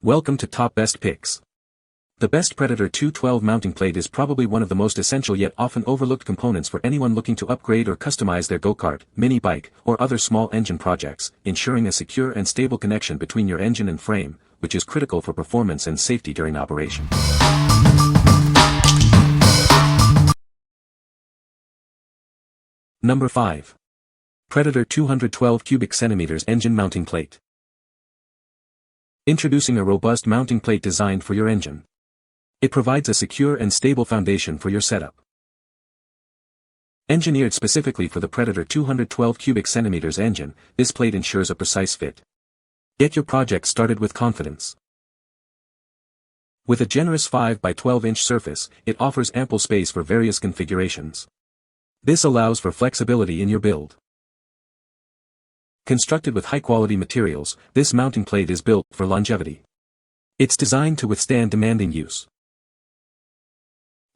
Welcome to Top Best Picks. The Best Predator 212 mounting plate is probably one of the most essential yet often overlooked components for anyone looking to upgrade or customize their go-kart, mini bike, or other small engine projects, ensuring a secure and stable connection between your engine and frame, which is critical for performance and safety during operation. Number 5. Predator 212 cubic centimeters engine mounting plate. Introducing a robust mounting plate designed for your engine. It provides a secure and stable foundation for your setup. Engineered specifically for the Predator 212 cubic centimeters engine, this plate ensures a precise fit. Get your project started with confidence. With a generous 5 by 12-inch surface, it offers ample space for various configurations. This allows for flexibility in your build. Constructed with high-quality materials, this mounting plate is built for longevity. It's designed to withstand demanding use.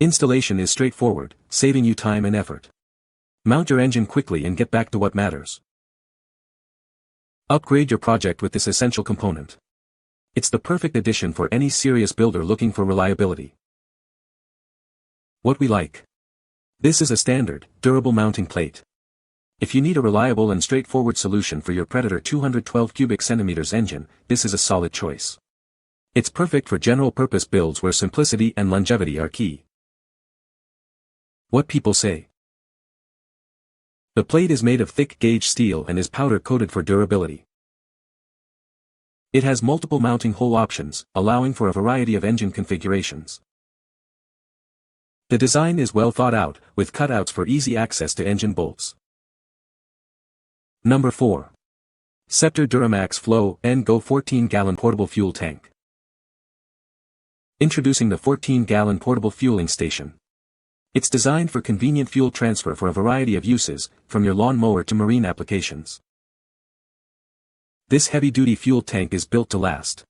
Installation is straightforward, saving you time and effort. Mount your engine quickly and get back to what matters. Upgrade your project with this essential component. It's the perfect addition for any serious builder looking for reliability. What we like. This is a standard, durable mounting plate. If you need a reliable and straightforward solution for your Predator 212 cubic centimeters engine, this is a solid choice. It's perfect for general-purpose builds where simplicity and longevity are key. What people say. The plate is made of thick-gauge steel and is powder-coated for durability. It has multiple mounting hole options, allowing for a variety of engine configurations. The design is well thought out, with cutouts for easy access to engine bolts. Number 4. Scepter Duramax Flow & Go 14-gallon portable fuel tank. Introducing the 14-gallon portable fueling station. It's designed for convenient fuel transfer for a variety of uses, from your lawn mower to marine applications. This heavy-duty fuel tank is built to last.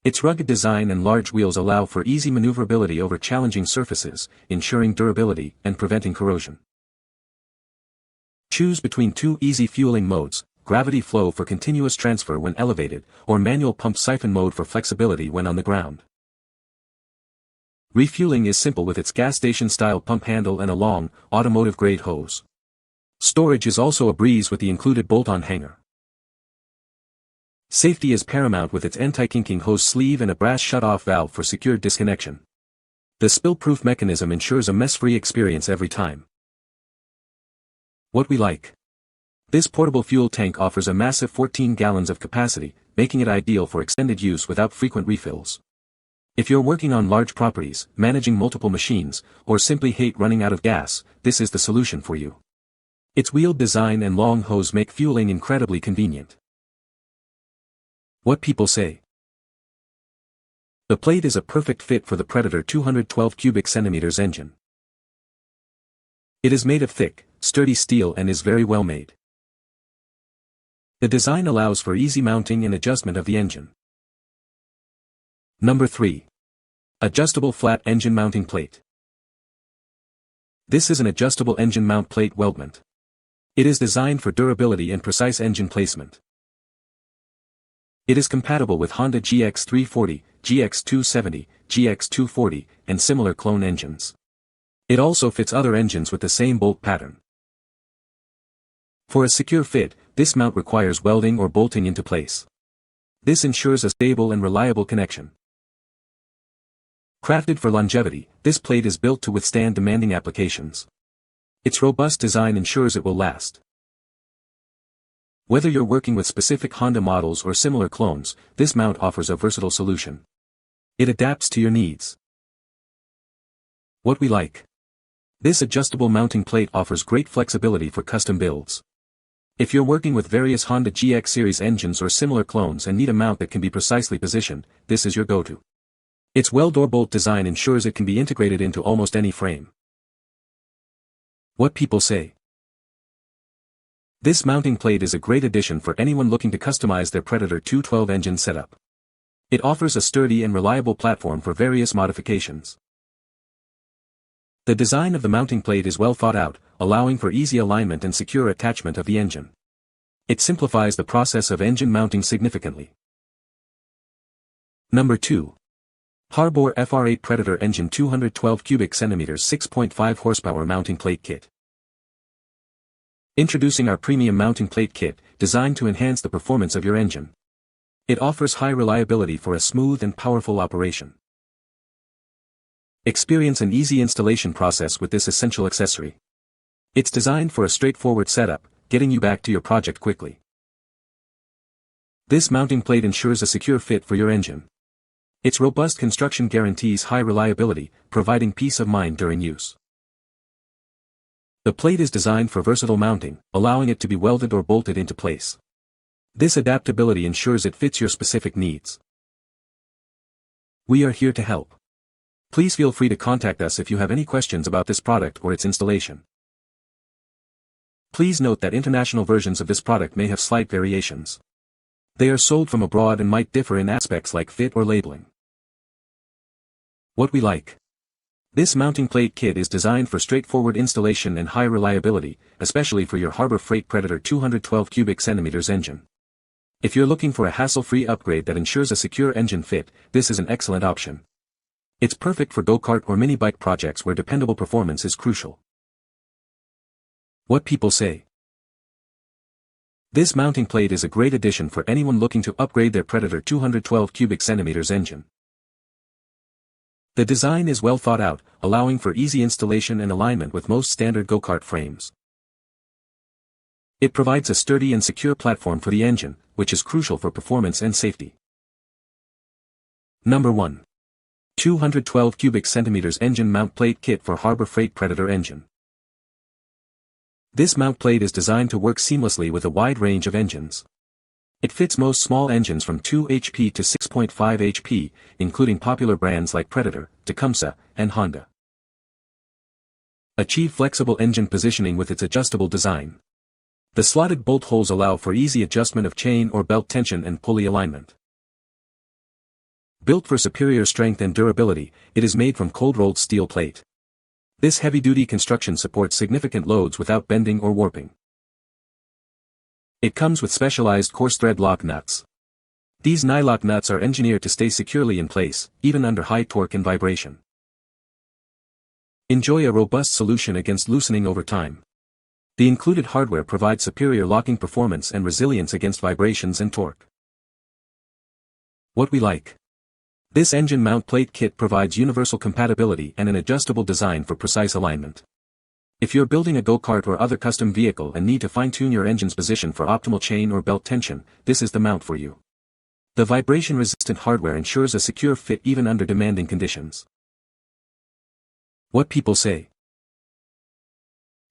Its rugged design and large wheels allow for easy maneuverability over challenging surfaces, ensuring durability and preventing corrosion. Choose between two easy fueling modes, gravity flow for continuous transfer when elevated, or manual pump siphon mode for flexibility when on the ground. Refueling is simple with its gas station-style pump handle and a long, automotive-grade hose. Storage is also a breeze with the included bolt-on hanger. Safety is paramount with its anti-kinking hose sleeve and a brass shut-off valve for secure disconnection. The spill-proof mechanism ensures a mess-free experience every time. What we like. This portable fuel tank offers a massive 14 gallons of capacity, making it ideal for extended use without frequent refills. If you're working on large properties, managing multiple machines, or simply hate running out of gas, this is the solution for you. Its wheeled design and long hose make fueling incredibly convenient. What people say. The plate is a perfect fit for the Predator 212 cubic centimeters engine. It is made of thick, sturdy steel and is very well made. The design allows for easy mounting and adjustment of the engine. Number 3. Adjustable flat engine mounting plate. This is an adjustable engine mount plate weldment. It is designed for durability and precise engine placement. It is compatible with Honda GX340, GX270, GX240, and similar clone engines. It also fits other engines with the same bolt pattern. For a secure fit, this mount requires welding or bolting into place. This ensures a stable and reliable connection. Crafted for longevity, this plate is built to withstand demanding applications. Its robust design ensures it will last. Whether you're working with specific Honda models or similar clones, this mount offers a versatile solution. It adapts to your needs. What we like. This adjustable mounting plate offers great flexibility for custom builds. If you're working with various Honda GX series engines or similar clones and need a mount that can be precisely positioned, this is your go-to. Its weld-or bolt design ensures it can be integrated into almost any frame. What people say. This mounting plate is a great addition for anyone looking to customize their Predator 212 engine setup. It offers a sturdy and reliable platform for various modifications. The design of the mounting plate is well thought out, allowing for easy alignment and secure attachment of the engine. It simplifies the process of engine mounting significantly. Number 2. Ha-rbor FR8 Predator Engine 212 cubic centimeters 6.5 horsepower mounting plate kit. Introducing our premium mounting plate kit, designed to enhance the performance of your engine. It offers high reliability for a smooth and powerful operation. Experience an easy installation process with this essential accessory. It's designed for a straightforward setup, getting you back to your project quickly. This mounting plate ensures a secure fit for your engine. Its robust construction guarantees high reliability, providing peace of mind during use. The plate is designed for versatile mounting, allowing it to be welded or bolted into place. This adaptability ensures it fits your specific needs. We are here to help. Please feel free to contact us if you have any questions about this product or its installation. Please note that international versions of this product may have slight variations. They are sold from abroad and might differ in aspects like fit or labeling. What we like. This mounting plate kit is designed for straightforward installation and high reliability, especially for your Ha-rbor Freight Predator 212 cubic centimeters engine. If you're looking for a hassle-free upgrade that ensures a secure engine fit, this is an excellent option. It's perfect for go-kart or mini-bike projects where dependable performance is crucial. What people say. This mounting plate is a great addition for anyone looking to upgrade their Predator 212 cubic centimeters engine. The design is well thought out, allowing for easy installation and alignment with most standard go-kart frames. It provides a sturdy and secure platform for the engine, which is crucial for performance and safety. Number 1. 212 cubic centimeters engine mount plate kit for Ha-rbor Freight Predator engine. This mount plate is designed to work seamlessly with a wide range of engines. It fits most small engines from 2 HP to 6.5 HP, including popular brands like Predator, Tecumseh, and Honda. Achieve flexible engine positioning with its adjustable design. The slotted bolt holes allow for easy adjustment of chain or belt tension and pulley alignment. Built for superior strength and durability, it is made from cold-rolled steel plate. This heavy-duty construction supports significant loads without bending or warping. It comes with specialized coarse thread lock nuts. These nylock nuts are engineered to stay securely in place, even under high torque and vibration. Enjoy a robust solution against loosening over time. The included hardware provides superior locking performance and resilience against vibrations and torque. What we like. This engine mount plate kit provides universal compatibility and an adjustable design for precise alignment. If you're building a go-kart or other custom vehicle and need to fine-tune your engine's position for optimal chain or belt tension, this is the mount for you. The vibration-resistant hardware ensures a secure fit even under demanding conditions. What people say.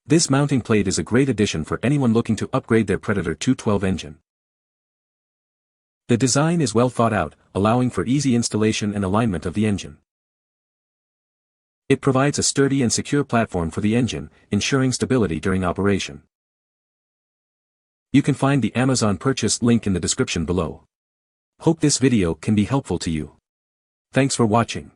This mounting plate is a great addition for anyone looking to upgrade their Predator 212 engine. The design is well thought out, allowing for easy installation and alignment of the engine. It provides a sturdy and secure platform for the engine, ensuring stability during operation. You can find the Amazon purchase link in the description below. Hope this video can be helpful to you. Thanks for watching.